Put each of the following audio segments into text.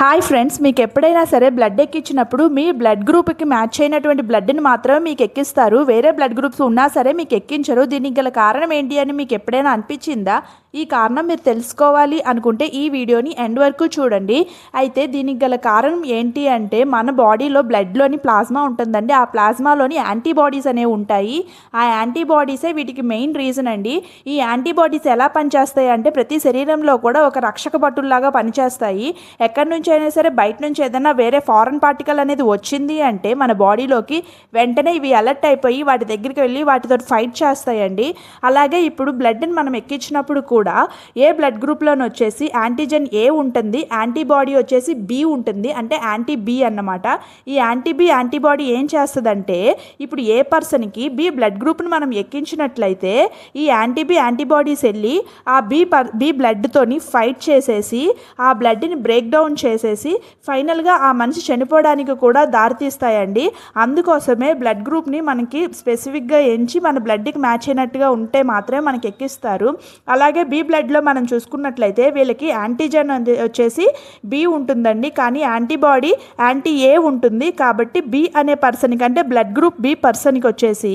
Hi friends, మీకు ఎప్పుడైనా సరే బ్లడ్ ఎక్కించినప్పుడు మీ బ్లడ్ గ్రూప్కి మ్యాచ్ అయినటువంటి బ్లడ్ని మాత్రమే మీకు ఎక్కిస్తారు. వేరే బ్లడ్ గ్రూప్స్ ఉన్నా సరే మీకు ఎక్కించరు. దీనికి గల కారణం ఏంటి అని మీకు ఎప్పుడైనా అనిపించిందా? ఈ కారణం మీరు తెలుసుకోవాలి అనుకుంటే ఈ వీడియోని ఎండ్ వరకు చూడండి. అయితే దీనికి గల కారణం ఏంటి అంటే మన బాడీలో బ్లడ్లోని ప్లాస్మా ఉంటుందండి. ఆ ప్లాస్మాలోని యాంటీబాడీస్ అనేవి ఉంటాయి. ఆ యాంటీబాడీసే వీటికి మెయిన్ రీజన్ అండి. ఈ యాంటీబాడీస్ ఎలా పనిచేస్తాయి అంటే ప్రతి శరీరంలో కూడా ఒక రక్షక భటుల్లాగా పనిచేస్తాయి. ఎక్కడి నుంచి అయినా సరే బయట నుంచి ఏదైనా వేరే ఫారెన్ పార్టికల్ అనేది వచ్చింది అంటే మన బాడీలోకి వెంటనే ఇవి అలర్ట్ అయిపోయి వాటి దగ్గరికి వెళ్ళి వాటితో ఫైట్ చేస్తాయండి. అలాగే ఇప్పుడు బ్లడ్ని మనం ఎక్కించినప్పుడు కూడా ఏ బ్లడ్ గ్రూప్లోని వచ్చేసి యాంటీజెన్ ఏ ఉంటుంది, యాంటీబాడీ వచ్చేసి బి ఉంటుంది, అంటే యాంటీ బి అన్నమాట. ఈ యాంటీ బి యాంటీబాడీ ఏం చేస్తుందంటే ఇప్పుడు ఏ పర్సన్కి బి బ్లడ్ గ్రూప్ని మనం ఎక్కించినట్లయితే ఈ యాంటీ బి యాంటీబాడీస్ వెళ్ళి ఆ బి బ్లడ్తోని ఫైట్ చేసేసి ఆ బ్లడ్ని బ్రేక్ డౌన్ చేసేసి ఫైనల్గా ఆ మనిషి చనిపోవడానికి కూడా దారితీస్తాయండి. అందుకోసమే బ్లడ్ గ్రూప్ని మనకి స్పెసిఫిక్గా ఎంచి మన బ్లడ్కి మ్యాచ్ అయినట్టుగా ఉంటే మాత్రమే మనకి ఎక్కిస్తారు. అలాగే బి బ్లడ్లో మనం చూసుకున్నట్లయితే వీళ్ళకి యాంటీజెన్ వచ్చేసి బి ఉంటుందండి, కానీ యాంటీబాడీ యాంటీ ఏ ఉంటుంది. కాబట్టి బి అనే పర్సన్కి అంటే బ్లడ్ గ్రూప్ బి పర్సన్కి వచ్చేసి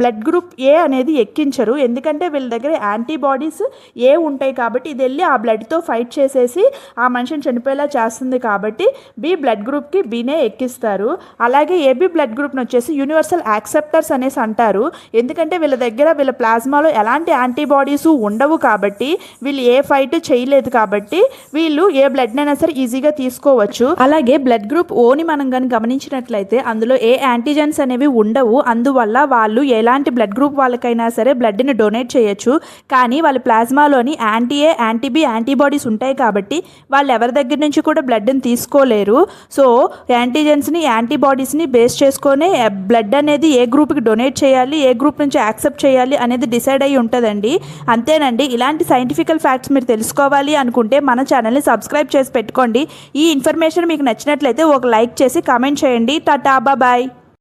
బ్లడ్ గ్రూప్ ఏ అనేది ఎక్కించరు. ఎందుకంటే వీళ్ళ దగ్గర యాంటీబాడీస్ ఏ ఉంటాయి కాబట్టి ఇది వెళ్ళి ఆ బ్లడ్తో ఫైట్ చేసేసి ఆ మనిషిని చనిపోయేలా చేస్తుంది. కాబట్టి బి బ్లడ్ గ్రూప్కి బినే ఎక్కిస్తారు. అలాగే ఏబి బ్లడ్ గ్రూప్ని వచ్చేసి యూనివర్సల్ యాక్సెప్టర్స్ అనేసి అంటారు. ఎందుకంటే వీళ్ళ దగ్గర వీళ్ళ ప్లాస్మాలో ఎలాంటి యాంటీబాడీస్ ఉండవు కాబట్టి వీళ్ళు ఏ ఫైట్ చేయలేదు కాబట్టి వీళ్ళు ఏ బ్లడ్ అయినా సరే ఈజీగా తీసుకోవచ్చు. అలాగే బ్లడ్ గ్రూప్ ఓని మనం కానీ గమనించినట్లయితే అందులో ఏ యాంటీజెన్స్ అనేవి ఉండవు. అందువల్ల వాళ్ళు ఎలాంటి బ్లడ్ గ్రూప్ వాళ్ళకైనా సరే బ్లడ్ని డొనేట్ చేయొచ్చు. కానీ వాళ్ళ ప్లాస్మాలోని anti A anti B antibodies ఉంటాయి కాబట్టి వాళ్ళు ఎవరి దగ్గర నుంచి కూడా బ్లడ్ని తీసుకోలేరు. సో యాంటీజెన్స్ని యాంటీబాడీస్ని బేస్ చేసుకొని బ్లడ్ అనేది ఏ గ్రూప్కి డొనేట్ చేయాలి, ఏ గ్రూప్ నుంచి యాక్సెప్ట్ చేయాలి అనేది డిసైడ్ అయ్యి ఉంటుందండి. అంతేనండి. ఇలాంటి సైంటిఫికల్ ఫ్యాక్ట్స్ మీరు తెలుసుకోవాలి అనుకుంటే మన ఛానల్ని సబ్స్క్రైబ్ చేసి పెట్టుకోండి. ఈ ఇన్ఫర్మేషన్ మీకు నచ్చినట్లయితే ఒక లైక్ చేసి కామెంట్ చేయండి. టాటా, బాయ్.